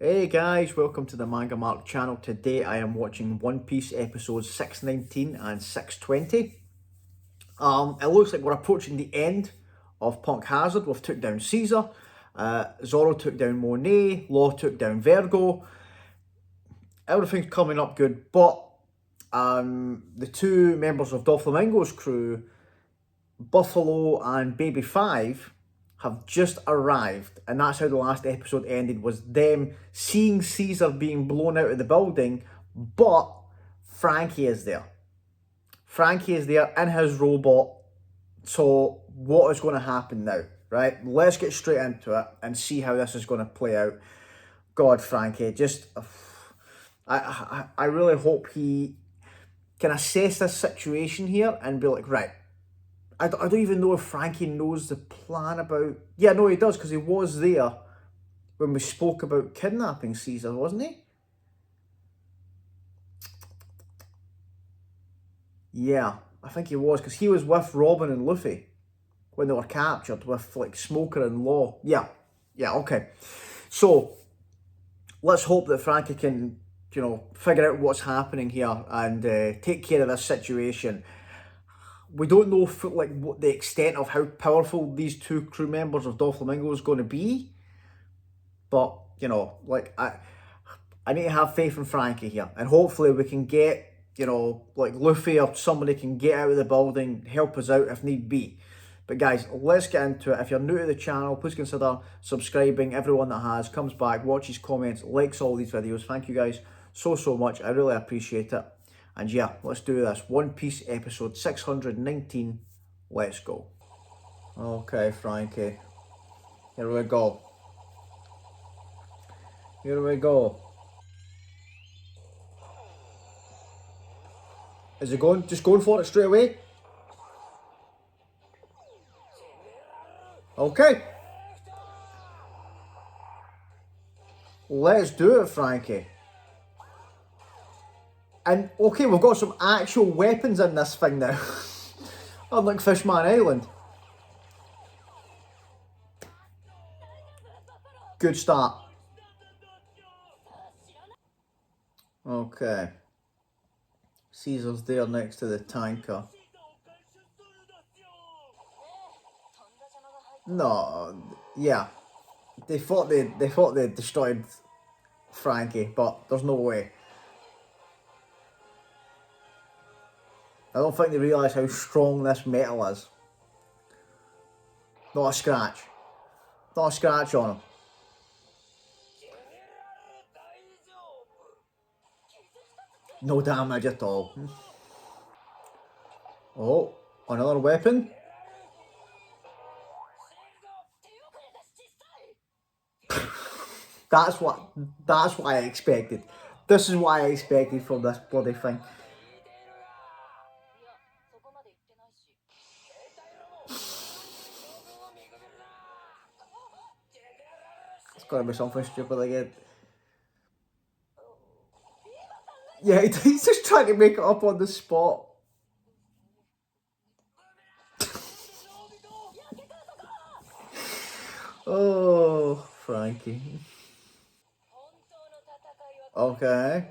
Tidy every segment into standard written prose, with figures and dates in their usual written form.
Hey guys, welcome to the MangaMark channel. Today I am watching One Piece episodes 619 and 620. It looks like we're approaching the end of Punk Hazard. We've took down Caesar, Zoro took down Monet, Law took down Vergo. Everything's coming up good, but the two members of Doflamingo's crew, Buffalo and Baby Five, have just arrived, and that's how the last episode ended, was them seeing Caesar being blown out of the building, but Franky is there. Franky is there in his robot. So what is going to happen now, right? Let's get straight into it and see how this is going to play out. God, Franky, just I really hope he can assess this situation here and be like, right, I don't even know if Franky knows the plan about... Yeah, no, he does, because he was there when we spoke about kidnapping Caesar, wasn't he? Yeah, I think he was, because he was with Robin and Luffy when they were captured with, like, Smoker and Law. Yeah, okay. So, let's hope that Franky can, figure out what's happening here and take care of this situation. We don't know what the extent of how powerful these two crew members of Doflamingo is going to be, but I need to have faith in Franky here, and hopefully we can get Luffy or somebody can get out of the building, help us out if need be. But guys, let's get into it. If you're new to the channel, please consider subscribing. Everyone that has comes back, watches, comments, likes all these videos. Thank you guys so much. I really appreciate it. And yeah, let's do this. One Piece episode 619. Let's go. Okay, Franky. Here we go. Here we go. Is it going? Just going for it straight away? Okay. Let's do it, Franky. And, okay, we've got some actual weapons in this thing now. Unlike Fishman Island. Good start. Okay. Caesar's there next to the tanker. No, yeah. They thought they destroyed Franky, but there's no way. I don't think they realise how strong this metal is. Not a scratch. Not a scratch on him. No damage at all. Oh, another weapon. That's what I expected. This is what I expected from this bloody thing. It's gotta be something stupid again. Yeah, he's just trying to make it up on the spot. Oh, Franky. Okay.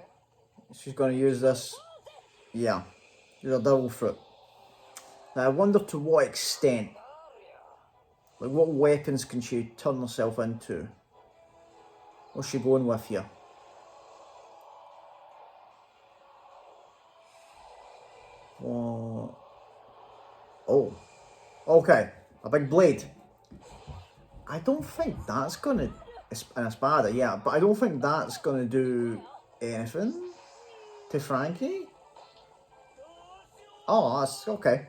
She's going to use this. Yeah. Use a devil fruit. Now, I wonder to what extent. Like, what weapons can she turn herself into? What's she going with here? Oh. Okay. A big blade. I don't think that's gonna... An espada, yeah. But I don't think that's gonna do anything to Franky. Oh, that's okay.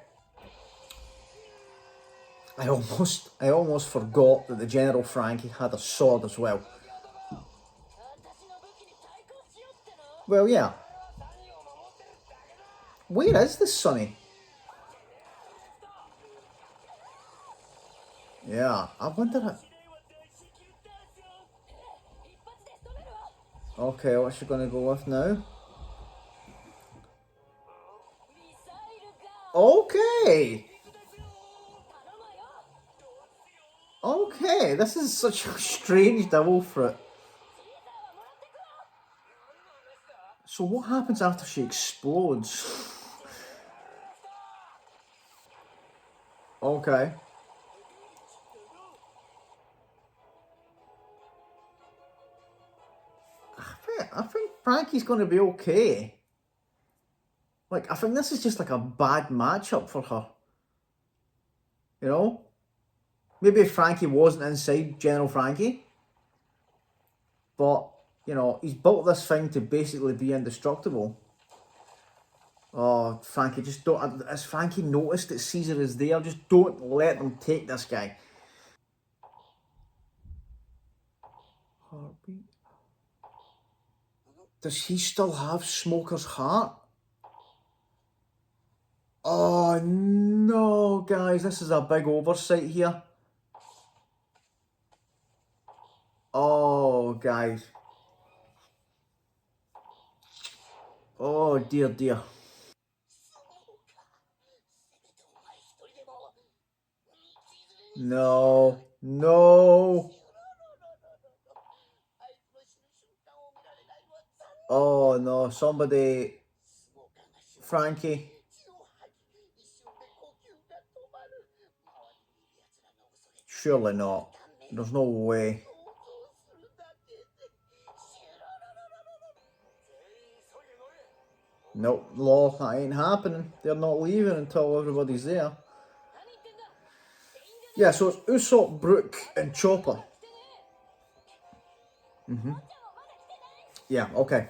I almost forgot that the General Franky had a sword as well. Well, yeah. Where is this Sonny? Yeah, I wonder... Okay, what's she gonna go with now? Okay! Okay, this is such a strange devil fruit. So what happens after she explodes? Okay. I think Franky's going to be okay. Like, I think this is just like a bad matchup for her. You know? Maybe if Franky wasn't inside General Franky, but, you know, he's built this thing to basically be indestructible. Oh, Franky, just don't. Has Franky noticed that Caesar is there? Just don't let them take this guy. Heartbeat. Does he still have Smoker's heart? Oh no, guys, this is a big oversight here. Oh, guys. Oh, dear, dear. No, no. Oh no, somebody. Franky. Surely not. There's no way. Nope, law, that ain't happening. They're not leaving until everybody's there. Yeah, so it's Usopp, Brook, and Chopper. Yeah, okay.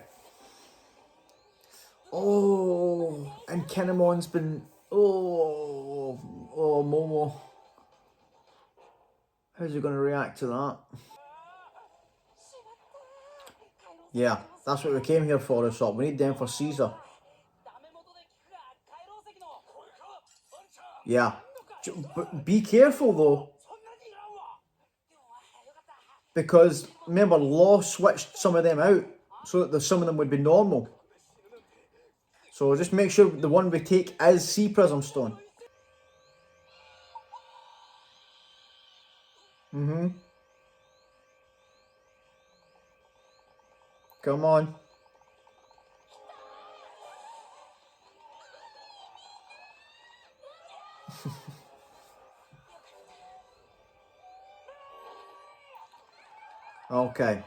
Oh, and Kinemon's been. Oh, Momo. How's he going to react to that? Yeah, that's what we came here for, Usopp. We need them for Caesar. Yeah. But be careful, though. Because, remember, Law switched some of them out so that some of them would be normal. So just make sure the one we take is Sea Prism Stone. Come on. Okay.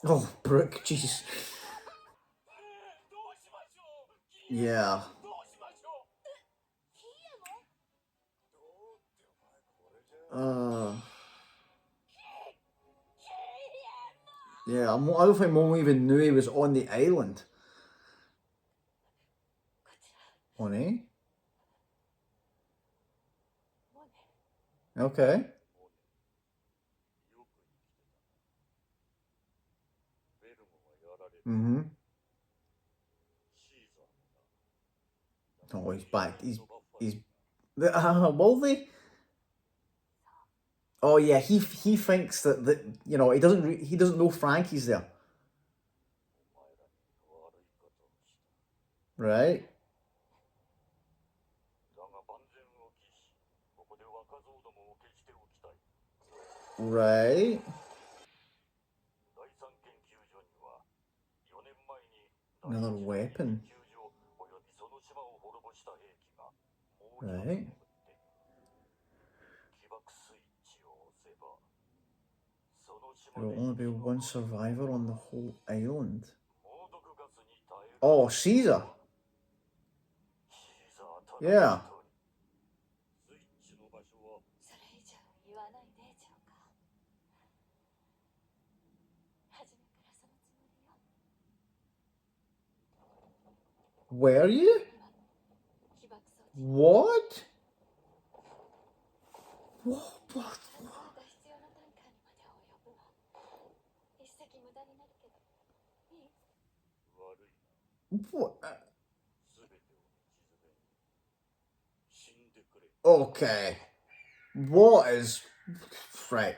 Oh, Brook, jeez. Yeah. Yeah, I don't think Momo even knew he was on the island. Monet? Okay. Oh, he's back. He's. Will they? Oh yeah, he thinks that you know he doesn't know Frankie's there, right? Right. Another weapon. Right. There will only be one survivor on the whole island. Oh, Caesar. Yeah. Were you? What? What? What? Okay. What is right?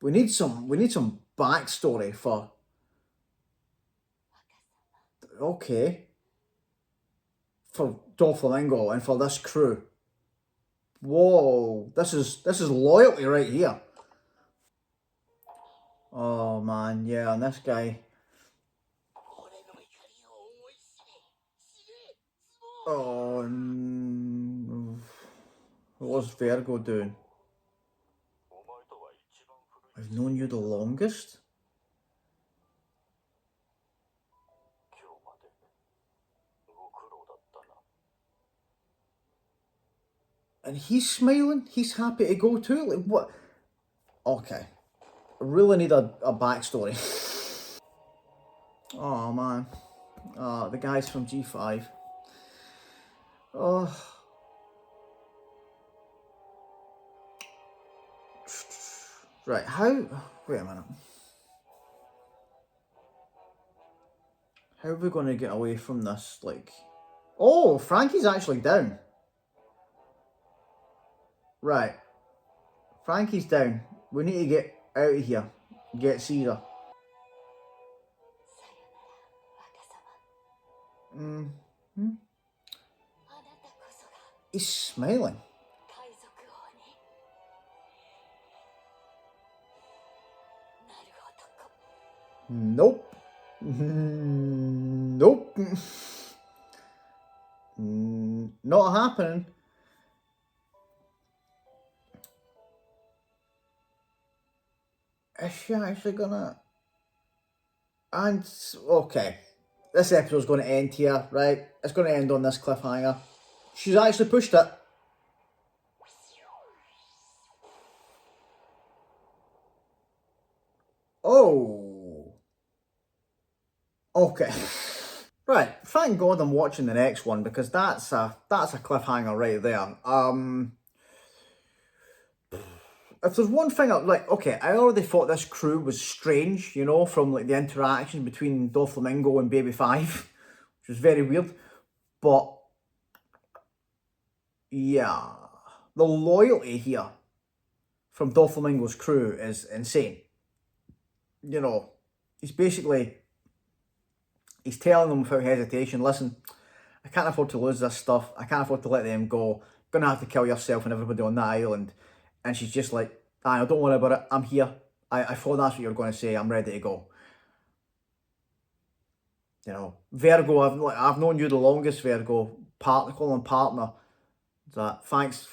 We need some backstory for okay for Doflamingo and for this crew. Whoa, this is loyalty right here. Oh man, yeah, and this guy. Oh, what's Vergo doing? I've known you the longest? And he's smiling? He's happy to go too? Like, what? Okay. I really need a backstory. Oh, man. The guys from G5. Oh. Right, how... Wait a minute. How are we going to get away from this, like... Oh, Franky's actually down. Right. Franky's down. We need to get out of here. Get Caesar. He's smiling. Nope. Nope. Not happening. Is she actually gonna... And, okay. This episode's going to end here, right? It's going to end on this cliffhanger. She's actually pushed it. Oh. Okay. Right, thank God I'm watching the next one, because that's a cliffhanger right there. If there's one thing, like, okay, I already thought this crew was strange, you know, from like the interaction between Doflamingo and Baby Five, which was very weird. But yeah, the loyalty here from Doflamingo's crew is insane. You know, he's telling them without hesitation, listen, I can't afford to lose this stuff. I can't afford to let them go. You're gonna have to kill yourself and everybody on that island. And she's just like, I don't worry about it. I'm here. I thought that's what you were going to say. I'm ready to go. You know, Vergo, I've known you the longest, Vergo. Call him partner. That thanks.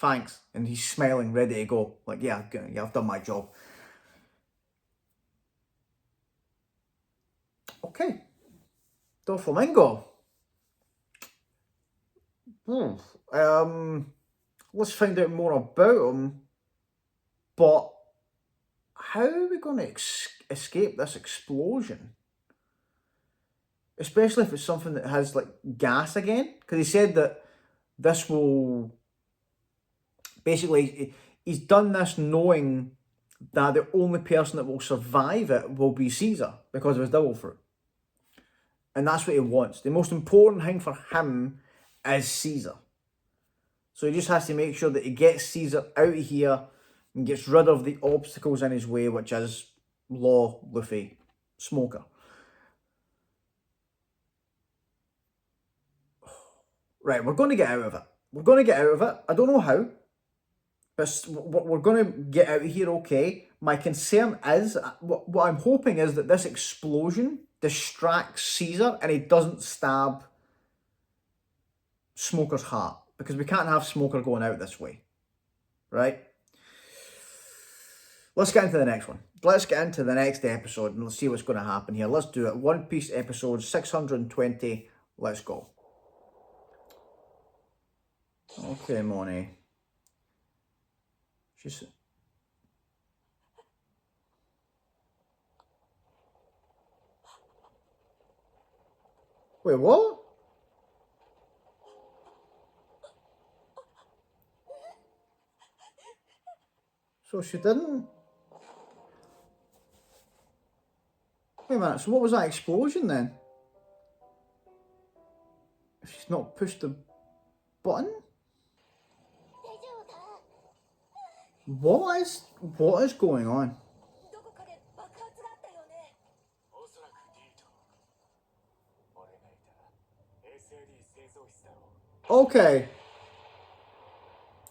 And he's smiling, ready to go. Like, yeah, I've done my job. Okay. Doflamingo. Let's find out more about him. But how are we going to escape this explosion? Especially if it's something that has like gas again. Because he said that this will... Basically, he's done this knowing that the only person that will survive it will be Caesar because of his devil fruit. And that's what he wants. The most important thing for him is Caesar. So he just has to make sure that he gets Caesar out of here and gets rid of the obstacles in his way, which is Law, Luffy, Smoker. Right, we're going to get out of it. We're going to get out of it. I don't know how, but we're going to get out of here okay. My concern is, what I'm hoping is that this explosion distracts Caesar and he doesn't stab Smoker's heart, because we can't have Smoker going out this way, right? Let's get into the next one. Let's get into the next episode and let's see what's going to happen here. Let's do it. One Piece episode 620. Let's go. Okay, Monet. She's... Wait, what? So she didn't... Wait a minute, so what was that explosion then? If she's not pushed the button? What is going on? Okay.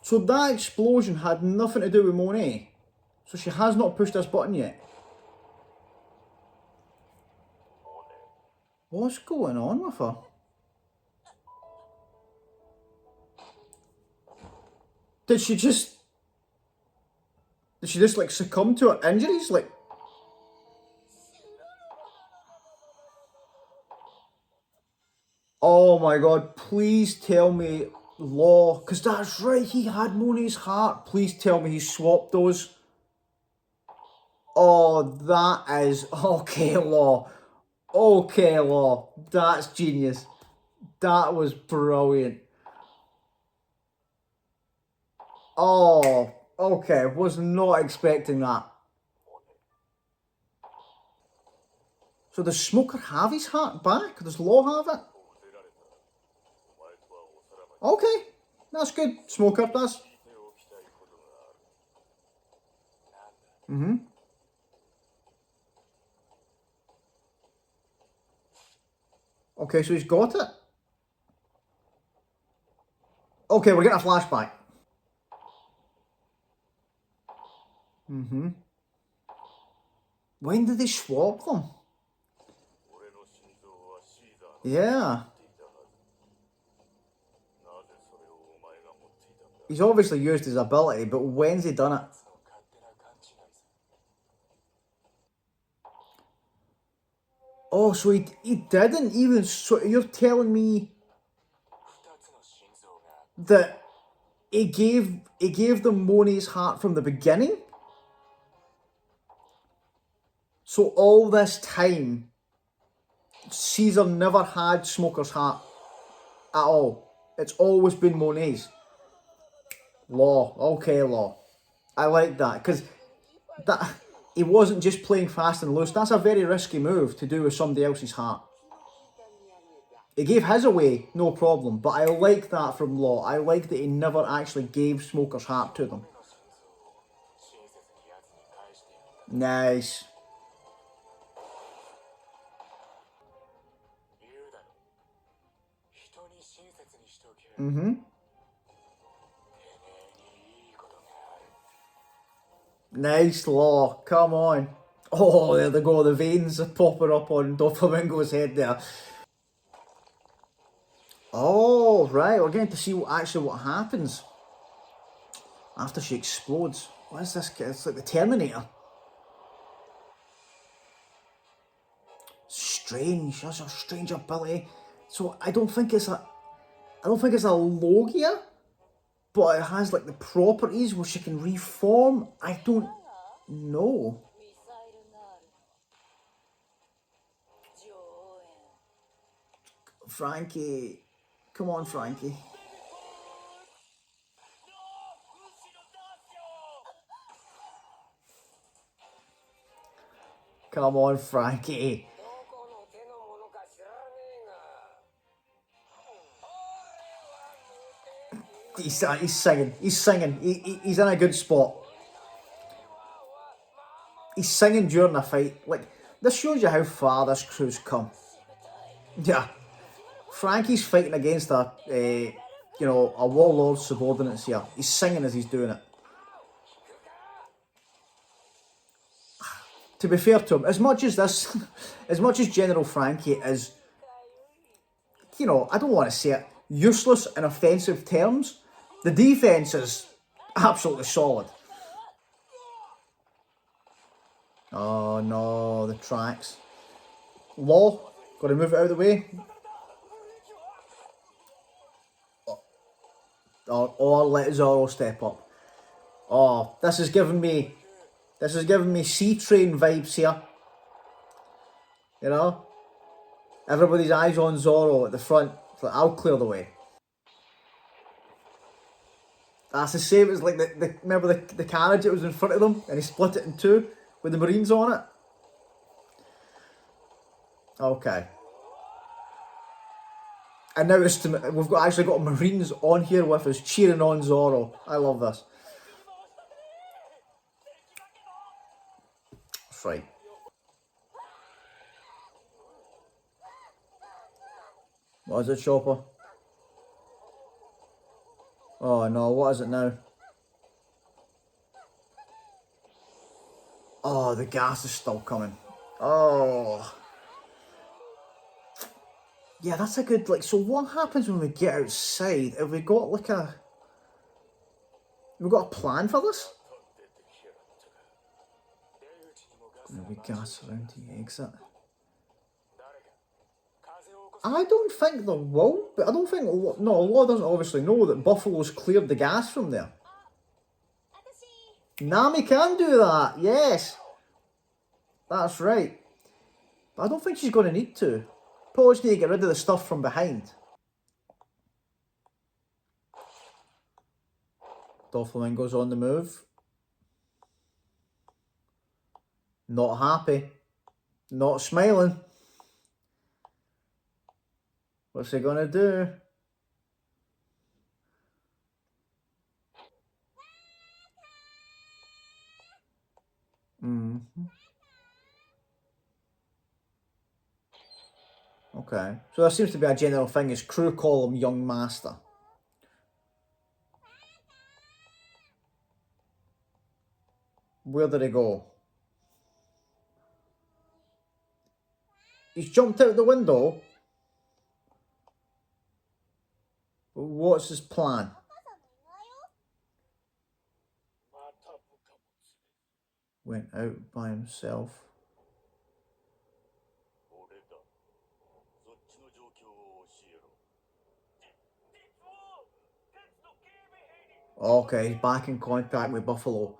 So that explosion had nothing to do with Monet. So she has not pushed this button yet. What's going on with her? Did she just... Did she just like succumb to her injuries? Like... Oh my god, please tell me Law, because that's right, he had Monet's heart. Please tell me he swapped those. Oh, that is... Okay, Law. Okay, Law. That's genius. That was brilliant. Oh, okay. Was not expecting that. So does Smoker have his heart back? Does Law have it? Okay. That's good, Smoker. That's... Okay, so he's got it. Okay, we're getting a flashback. When did they swap them? Yeah. He's obviously used his ability, but when's he done it? Oh, so he didn't even... So you're telling me that he gave them Monet's heart from the beginning? So all this time, Caesar never had Smoker's heart at all. It's always been Monet's. Law. Okay, Law. I like that, because that he wasn't just playing fast and loose. That's a very risky move to do with somebody else's heart. He gave his away, no problem, but I like that from Law. I like that he never actually gave Smoker's heart to them. Nice. Nice, Law. Come on. Oh, there they go. The veins are popping up on Doflamingo's head there. Oh, right. We're getting to see what happens after she explodes. What is this? It's like the Terminator. Strange. That's a strange ability. So I don't think it's a Logia, but it has like the properties where she can reform. I don't know. Franky. Come on, Franky. Come on, Franky. He's singing. He's singing. He's in a good spot. He's singing during the fight. Like, this shows you how far this crew's come. Yeah. Franky's fighting against a warlord subordinates here. He's singing as he's doing it. To be fair to him, as much as General Franky is, I don't want to say it, useless in offensive terms, the defense is absolutely solid. Oh no, the tracks. Law, got to move it out of the way. Or let Zorro step up. Oh, this is giving me C-Train vibes here. Everybody's eyes on Zorro at the front. So I'll clear the way. That's the same as like remember the carriage that was in front of them and he split it in two with the Marines on it? Okay. And now we've actually got Marines on here with us cheering on Zorro. I love this. That's right. What is it, Chopper? Oh no, what is it now? Oh, the gas is still coming. Oh. Yeah, that's a good, so what happens when we get outside? Have we got like a... We've got a plan for this? There'll be gas around the exit. I don't think there will, but I don't think, no, Law doesn't obviously know that Buffalo's cleared the gas from there. Nami can do that, yes. That's right. But I don't think she's going to need to. Probably just need to get rid of the stuff from behind. Doflamingo's on the move. Not happy. Not smiling. What's he gonna do? Okay. So there seems to be a general thing, his crew call him Young Master. Where did he go? He's jumped out the window. What's his plan? Went out by himself. Okay, he's back in contact with Buffalo.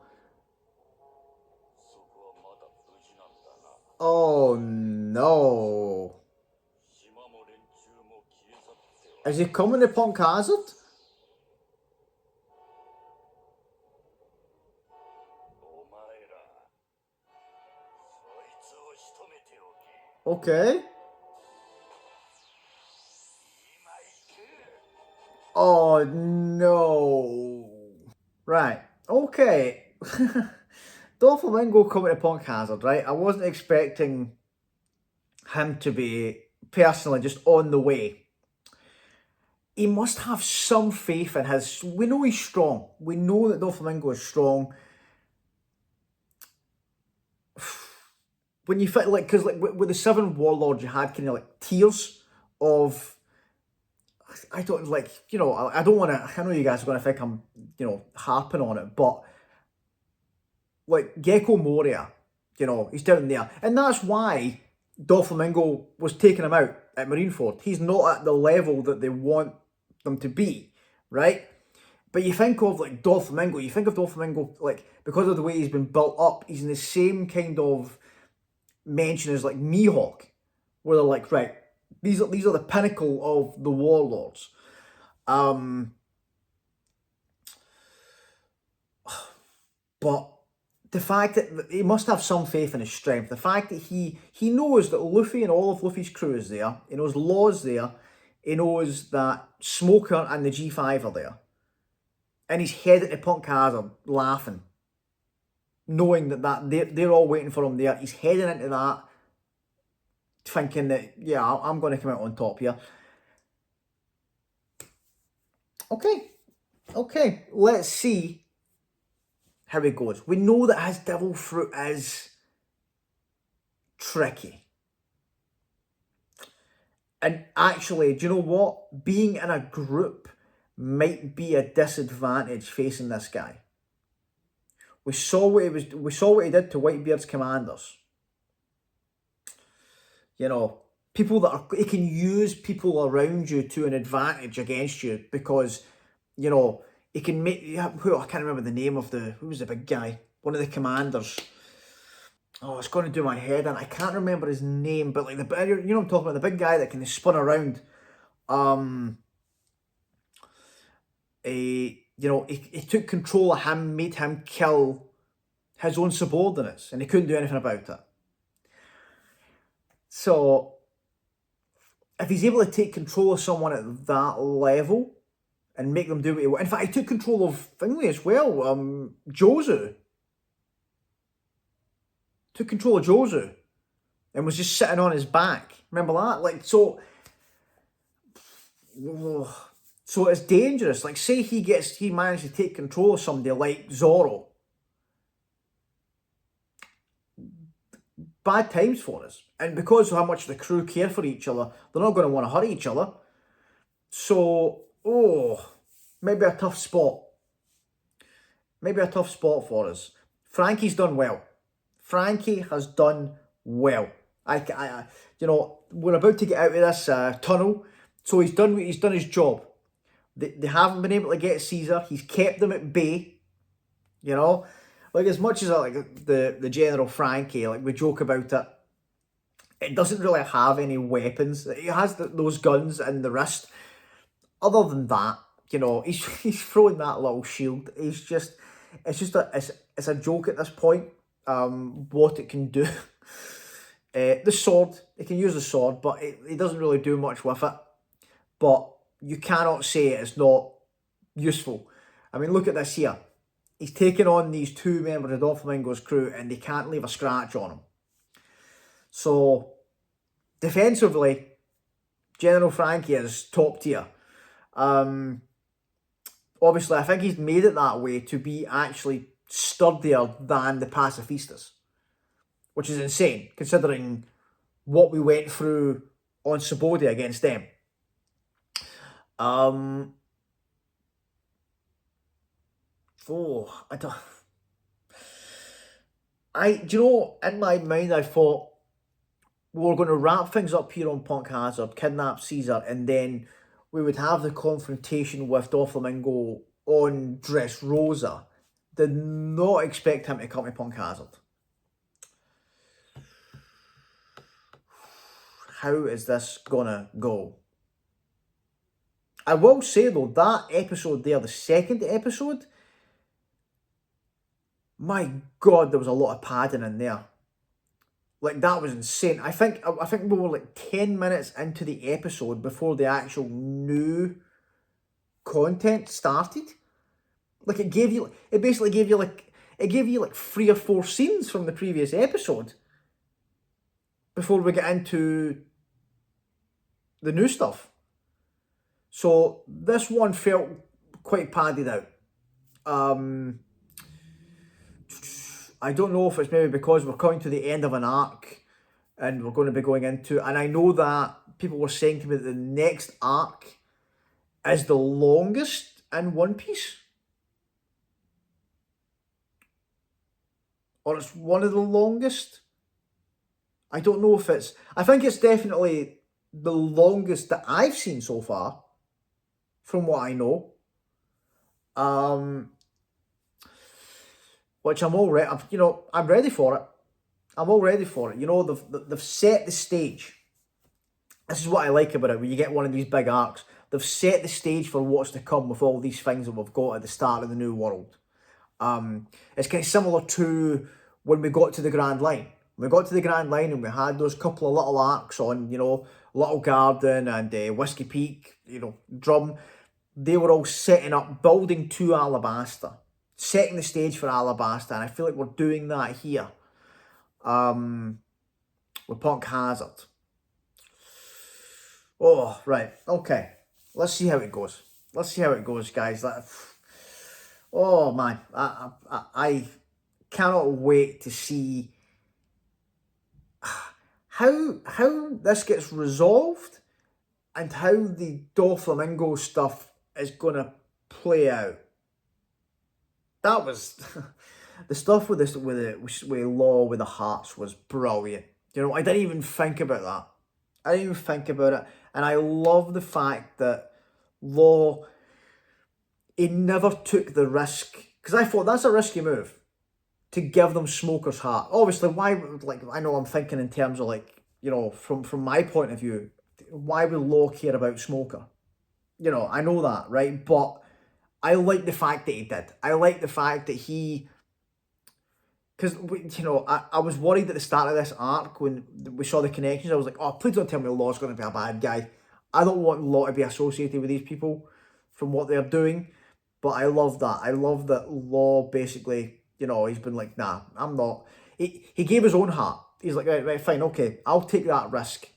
Oh no. Is he coming to Punk Hazard? Okay. Oh no. Right, okay. Doflamingo coming to Punk Hazard, right? I wasn't expecting him to be personally just on the way. He must have some faith in his... We know he's strong. We know that Doflamingo is strong. When you fit, like, because like with the 7 warlords, you had kind of like tiers of... I don't, like, you know, I don't want to... I know you guys are going to think I'm, you know, harping on it, but... Like, Gecko Moria, you know, he's down there. And that's why Doflamingo was taking him out at Marineford. He's not at the level that they want them to be, right? But you think of, like, Doflamingo, like, because of the way he's been built up, he's in the same kind of mention as, like, Mihawk, where they're like, right, these are the pinnacle of the warlords. But the fact that he must have some faith in his strength, the fact that he knows that Luffy and all of Luffy's crew is there, he knows Law's there, he knows that Smoker and the G5 are there, and he's headed to Punk Hazard laughing, knowing that they're all waiting for him there. He's heading into that, thinking that, yeah, I'm going to come out on top here. Okay, let's see how it goes. We know that his devil fruit is tricky. And actually, do you know what? Being in a group might be a disadvantage facing this guy. We saw what he did to Whitebeard's commanders. You know, people that are... He can use people around you to an advantage against you because, you know, he can make... I can't remember the name of the... Who was the big guy? One of the commanders. Oh, it's going to do my head in. I can't remember his name, but like you know what I'm talking about, the big guy that can spin around. You know, he took control of him, made him kill his own subordinates, and he couldn't do anything about it. So, if he's able to take control of someone at that level and make them do what he wants. In fact, he took control of Finley as well. Jozu. Took control of Jozu and was just sitting on his back. Remember that? Like, so it's dangerous. Like, say he managed to take control of somebody like Zoro. Bad times for us. And because of how much the crew care for each other, they're not going to want to hurt each other. So, maybe a tough spot. maybe a tough spot for us. Franky's done well. Franky has done well. You know, we're about to get out of this tunnel, so he's done his job. They haven't been able to get Caesar. He's kept them at bay. You know, like as much as I like the General Franky, like we joke about it. It doesn't really have any weapons. It has those guns in the wrist. Other than that, you know, he's throwing that little shield. It's a joke at this point. What it can do. The sword, it can use the sword, but it doesn't really do much with it. But you cannot say it's not useful. I mean, look at this here. He's taken on these 2 members of Doflamingo's crew and they can't leave a scratch on him. So, defensively, General Franky is top tier. Obviously, I think he's made it that way to be actually sturdier than the pacifistas, which is insane, considering what we went through on Sabodia against them. Do you know, in my mind, I thought we were going to wrap things up here on Punk Hazard, kidnap Caesar, and then we would have the confrontation with Doflamingo on Dressrosa. Did not expect him to come to Punk Hazard. How is this gonna go? I will say though, that episode there, the second episode, my God, there was a lot of padding in there. Like, that was insane. I think we were like 10 minutes into the episode before the actual new content started. Like, it basically gave you like 3 or 4 scenes from the previous episode before we get into the new stuff. So this one felt quite padded out. I don't know if it's maybe because we're coming to the end of an arc and we're going to be going into, and I know that people were saying to me that the next arc is the longest in One Piece. Or it's one of the longest. I don't know if it's, I think it's definitely the longest that I've seen so far, from what I know. Which I'm all ready, you know, I'm ready for it. I'm all ready for it. You know, they've set the stage. This is what I like about it, when you get one of these big arcs. They've set the stage for what's to come with all these things that we've got at the start of the new world. It's kind of similar to when we got to the Grand Line. We got to the Grand Line and we had those couple of little arcs on, you know, Little Garden and Whiskey Peak, you know, Drum. They were all setting up, building to Alabasta, setting the stage for Alabasta, and I feel like we're doing that here with Punk Hazard. Oh, right, okay. Let's see how it goes. Let's see how it goes, guys. Oh, man. I cannot wait to see how this gets resolved and how the Doflamingo stuff is going to play out. That was the stuff with Law with the hearts was brilliant. You know, I didn't even think about that. I didn't even think about it, and I love the fact that Law, he never took the risk, because I thought that's a risky move to give them Smoker's heart. Obviously, why? Like, I know I'm thinking in terms of, like, you know, from my point of view, why would Law care about Smoker? You know, I know that, right? But I like the fact that he did. I like the fact that he, because, you know, I was worried at the start of this arc when we saw the connections. I was like, oh, please don't tell me Law's going to be a bad guy. I don't want Law to be associated with these people from what they're doing. But I love that. I love that Law basically, you know, he's been like, nah, I'm not. He gave his own heart. He's like, right, fine, okay, I'll take that risk.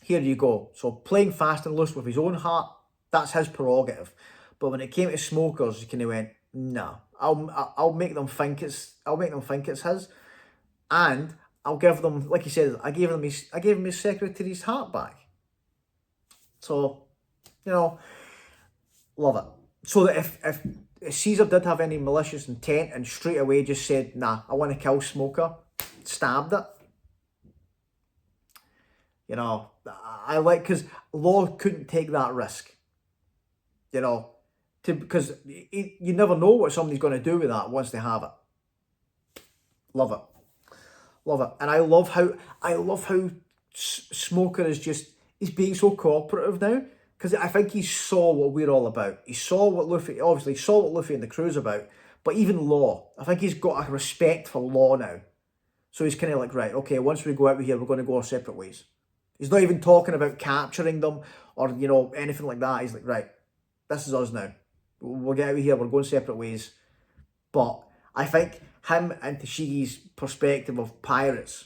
Here you go. So playing fast and loose with his own heart, that's his prerogative. But when it came to Smokers, he kind of went, no, I'll make them think it's his, and I'll give them, like he said, I gave him his secretary's heart back. So, you know, love it. So that Caesar did have any malicious intent and straight away just said, nah, I want to kill Smoker, stabbed it. You know, I like, because Law couldn't take that risk. You know, because you never know what somebody's going to do with that once they have it. Love it. Love it. And I love how Smoker is just, he's being so cooperative now. Because I think he saw what we're all about. He saw what Luffy, obviously saw what Luffy and the crew's about. But even Law, I think he's got a respect for Law now. So he's kind of like, right, okay, once we go out of here, we're going to go our separate ways. He's not even talking about capturing them or, you know, anything like that. He's like, right, this is us now. We'll get out of here, we're going separate ways. But I think him and Tashigi's perspective of pirates,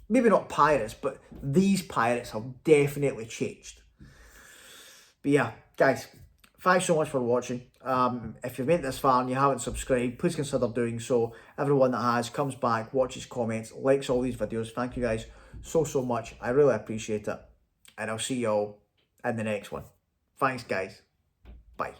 maybe not pirates, but these pirates have definitely changed. But yeah, guys, thanks so much for watching. If you've made it this far and you haven't subscribed, please consider doing so. Everyone that has comes back, watches, comments, likes all these videos. Thank you guys so much. I really appreciate it. And I'll see you all in the next one. Thanks, guys. Bye.